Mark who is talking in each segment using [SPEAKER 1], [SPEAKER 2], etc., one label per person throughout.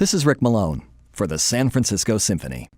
[SPEAKER 1] This is Rick Malone for the San Francisco Symphony.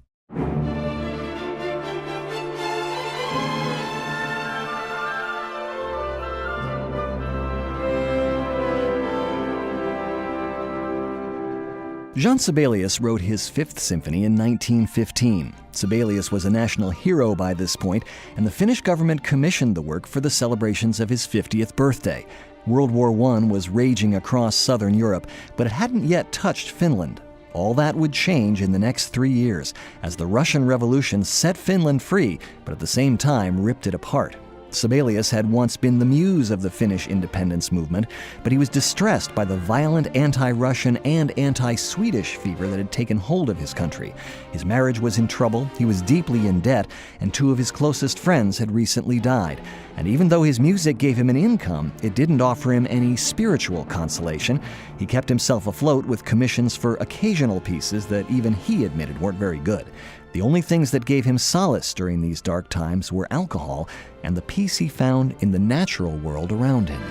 [SPEAKER 1] Jean Sibelius wrote his Fifth Symphony in 1915. Sibelius was a national hero by this point, and the Finnish government commissioned the work for the celebrations of his 50th birthday. World War I was raging across southern Europe, but it hadn't yet touched Finland. All that would change in the next 3 years, as the Russian Revolution set Finland free, but at the same time ripped it apart. Sibelius had once been the muse of the Finnish independence movement, but he was distressed by the violent anti-Russian and anti-Swedish fever that had taken hold of his country. His marriage was in trouble, he was deeply in debt, and 2 of his closest friends had recently died. And even though his music gave him an income, it didn't offer him any spiritual consolation. He kept himself afloat with commissions for occasional pieces that even he admitted weren't very good. The only things that gave him solace during these dark times were alcohol and the peace he found in the natural world around him.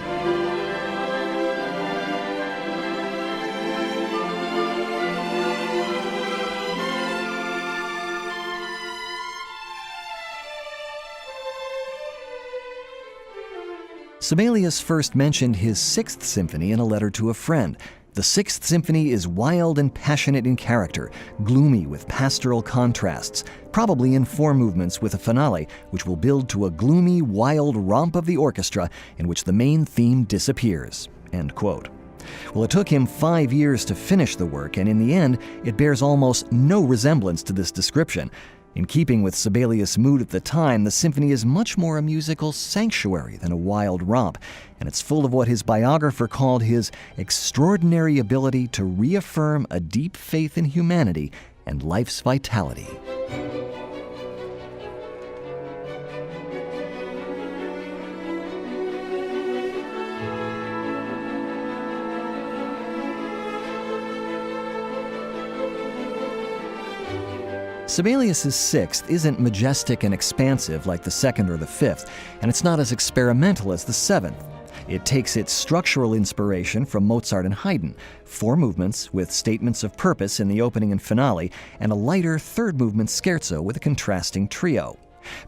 [SPEAKER 1] Sibelius first mentioned his Sixth Symphony in a letter to a friend. The Sixth Symphony is wild and passionate in character, gloomy with pastoral contrasts, probably in 4 movements with a finale, which will build to a gloomy, wild romp of the orchestra in which the main theme disappears." End quote. Well, it took him 5 years to finish the work, and in the end, it bears almost no resemblance to this description. In keeping with Sibelius' mood at the time, the symphony is much more a musical sanctuary than a wild romp, and it's full of what his biographer called his extraordinary ability to reaffirm a deep faith in humanity and life's vitality. Sibelius' Sixth isn't majestic and expansive like the Second or the Fifth, and it's not as experimental as the Seventh. It takes its structural inspiration from Mozart and Haydn, 4 movements with statements of purpose in the opening and finale, and a lighter third movement scherzo with a contrasting trio.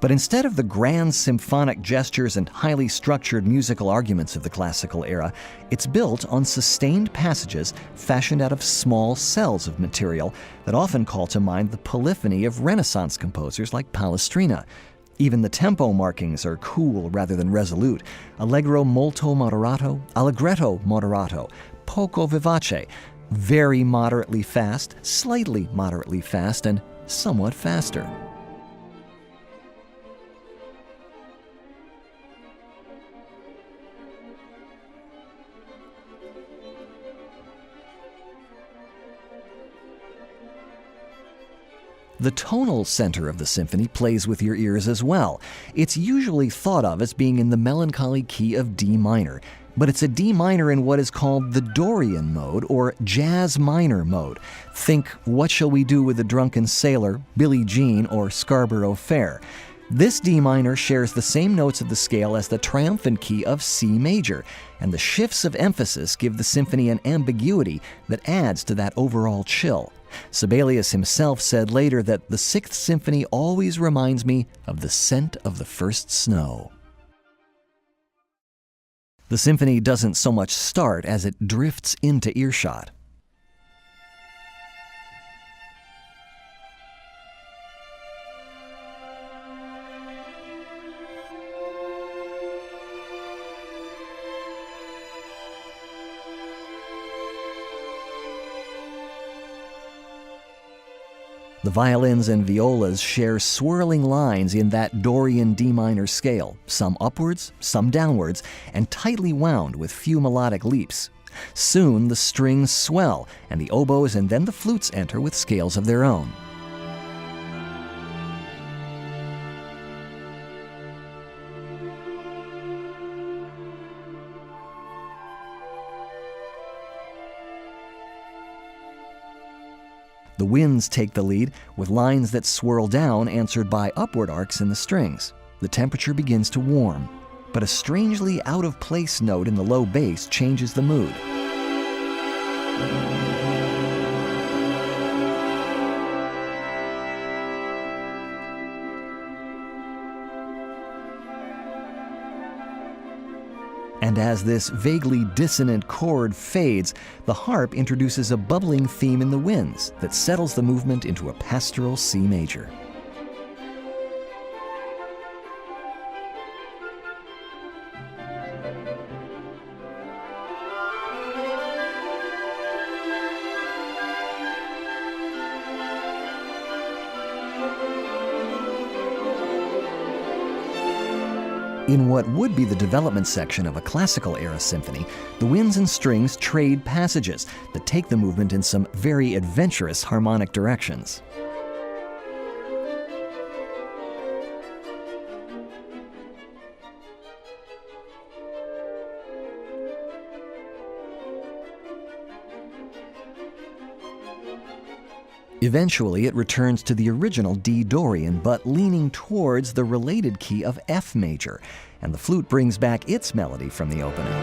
[SPEAKER 1] But instead of the grand symphonic gestures and highly structured musical arguments of the classical era, it's built on sustained passages fashioned out of small cells of material that often call to mind the polyphony of Renaissance composers like Palestrina. Even the tempo markings are cool rather than resolute. Allegro molto moderato, allegretto moderato, poco vivace, very moderately fast, slightly moderately fast, and somewhat faster. The tonal center of the symphony plays with your ears as well. It's usually thought of as being in the melancholy key of D minor, but it's a D minor in what is called the Dorian mode or jazz minor mode. Think What Shall We Do with the Drunken Sailor, Billie Jean, or Scarborough Fair. This D minor shares the same notes of the scale as the triumphant key of C major, and the shifts of emphasis give the symphony an ambiguity that adds to that overall chill. Sibelius himself said later that the Sixth Symphony always reminds me of the scent of the first snow. The symphony doesn't so much start as it drifts into earshot. The violins and violas share swirling lines in that Dorian D minor scale, some upwards, some downwards, and tightly wound with few melodic leaps. Soon the strings swell, and the oboes and then the flutes enter with scales of their own. The winds take the lead, with lines that swirl down answered by upward arcs in the strings. The temperature begins to warm, but a strangely out-of-place note in the low bass changes the mood. And as this vaguely dissonant chord fades, the harp introduces a bubbling theme in the winds that settles the movement into a pastoral C major. In what would be the development section of a classical-era symphony, the winds and strings trade passages that take the movement in some very adventurous harmonic directions. Eventually, it returns to the original D Dorian, but leaning towards the related key of F major, and the flute brings back its melody from the opening.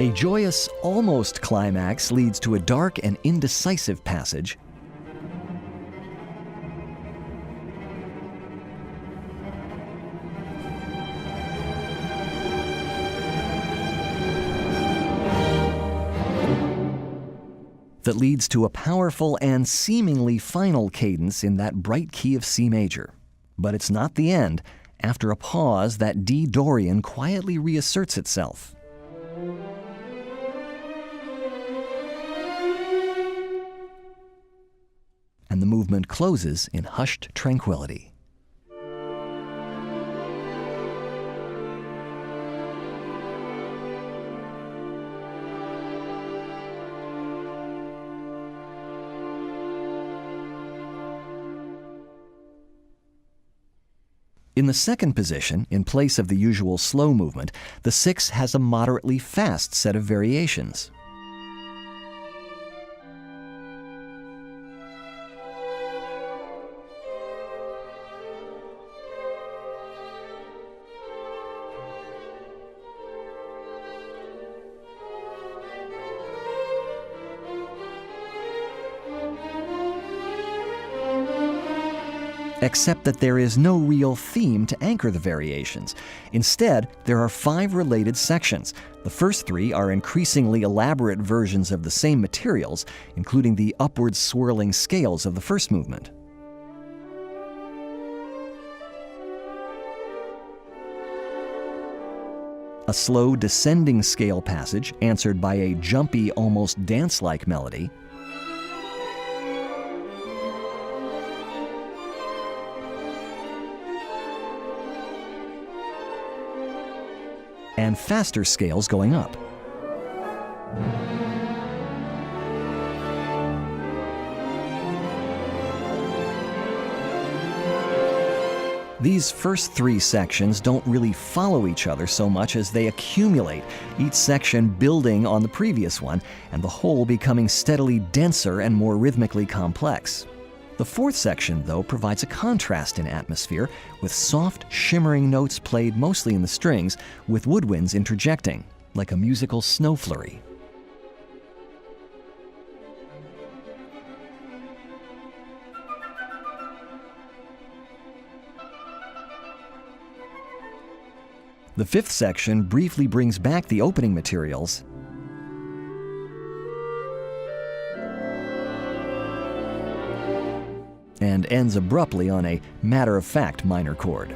[SPEAKER 1] A joyous, almost climax leads to a dark and indecisive passage, that leads to a powerful and seemingly final cadence in that bright key of C major. But it's not the end. After a pause, that D Dorian quietly reasserts itself. And the movement closes in hushed tranquility. In the second position, in place of the usual slow movement, the sixth has a moderately fast set of variations. Except that there is no real theme to anchor the variations. Instead, there are 5 related sections. The first 3 are increasingly elaborate versions of the same materials, including the upward swirling scales of the first movement. A slow descending scale passage answered by a jumpy, almost dance-like melody, and faster scales going up. These first 3 sections don't really follow each other so much as they accumulate, each section building on the previous one, and the whole becoming steadily denser and more rhythmically complex. The fourth section, though, provides a contrast in atmosphere, with soft, shimmering notes played mostly in the strings, with woodwinds interjecting, like a musical snow flurry. The fifth section briefly brings back the opening materials and ends abruptly on a matter-of-fact minor chord.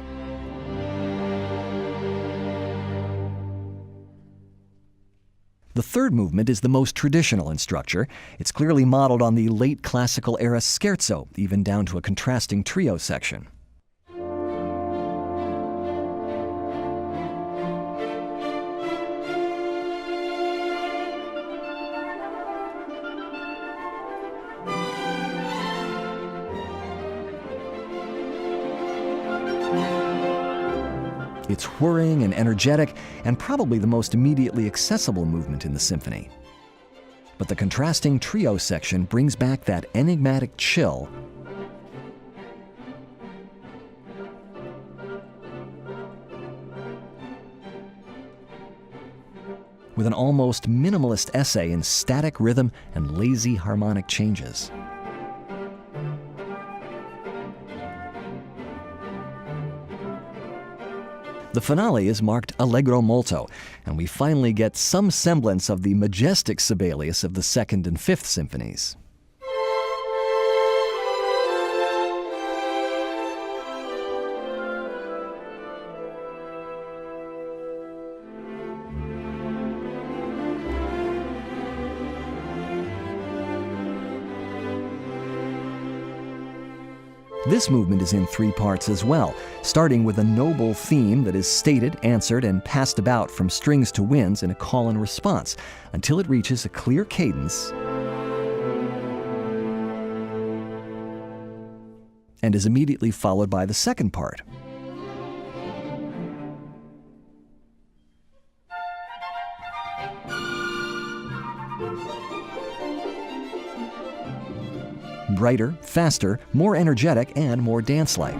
[SPEAKER 1] The third movement is the most traditional in structure. It's clearly modeled on the late classical era Scherzo, even down to a contrasting trio section. It's whirring and energetic, and probably the most immediately accessible movement in the symphony. But the contrasting trio section brings back that enigmatic chill with an almost minimalist essay in static rhythm and lazy harmonic changes. The finale is marked allegro molto, and we finally get some semblance of the majestic Sibelius of the Second and Fifth Symphonies. This movement is in 3 parts as well, starting with a noble theme that is stated, answered, and passed about from strings to winds in a call and response, until it reaches a clear cadence and is immediately followed by the second part. Brighter, faster, more energetic, and more dance-like.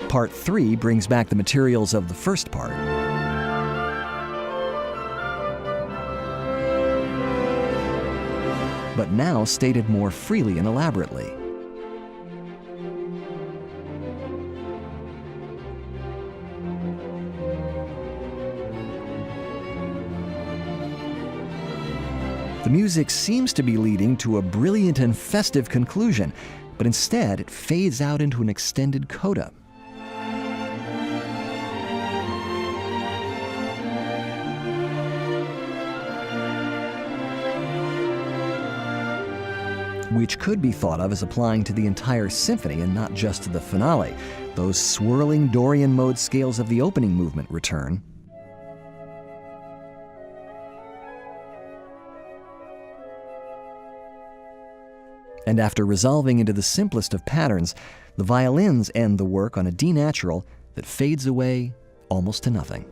[SPEAKER 1] Part 3 brings back the materials of the first part, but now stated more freely and elaborately. The music seems to be leading to a brilliant and festive conclusion, but instead it fades out into an extended coda. Which could be thought of as applying to the entire symphony and not just to the finale. Those swirling Dorian mode scales of the opening movement return. And after resolving into the simplest of patterns, the violins end the work on a D natural that fades away almost to nothing.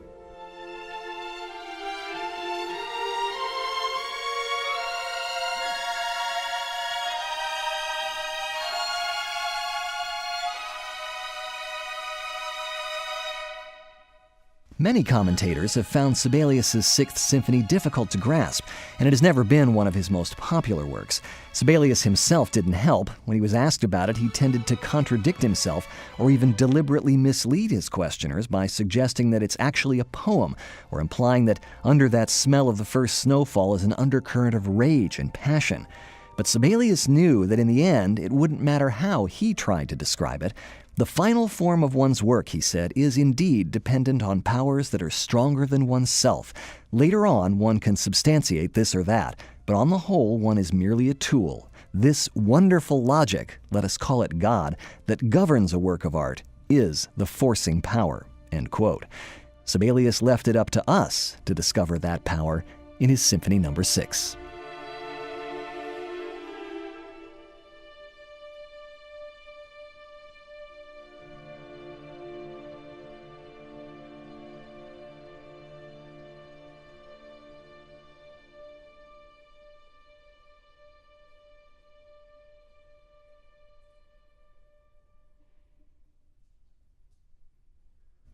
[SPEAKER 1] Many commentators have found Sibelius' Sixth Symphony difficult to grasp, and it has never been one of his most popular works. Sibelius himself didn't help. When he was asked about it, he tended to contradict himself or even deliberately mislead his questioners by suggesting that it's actually a poem, or implying that under that smell of the first snowfall is an undercurrent of rage and passion. But Sibelius knew that in the end, it wouldn't matter how he tried to describe it. The final form of one's work, he said, is indeed dependent on powers that are stronger than oneself. Later on, one can substantiate this or that, but on the whole, one is merely a tool. This wonderful logic, let us call it God, that governs a work of art is the forcing power." End quote. Sibelius left it up to us to discover that power in his Symphony No. 6.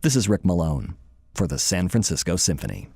[SPEAKER 1] This is Rick Malone for the San Francisco Symphony.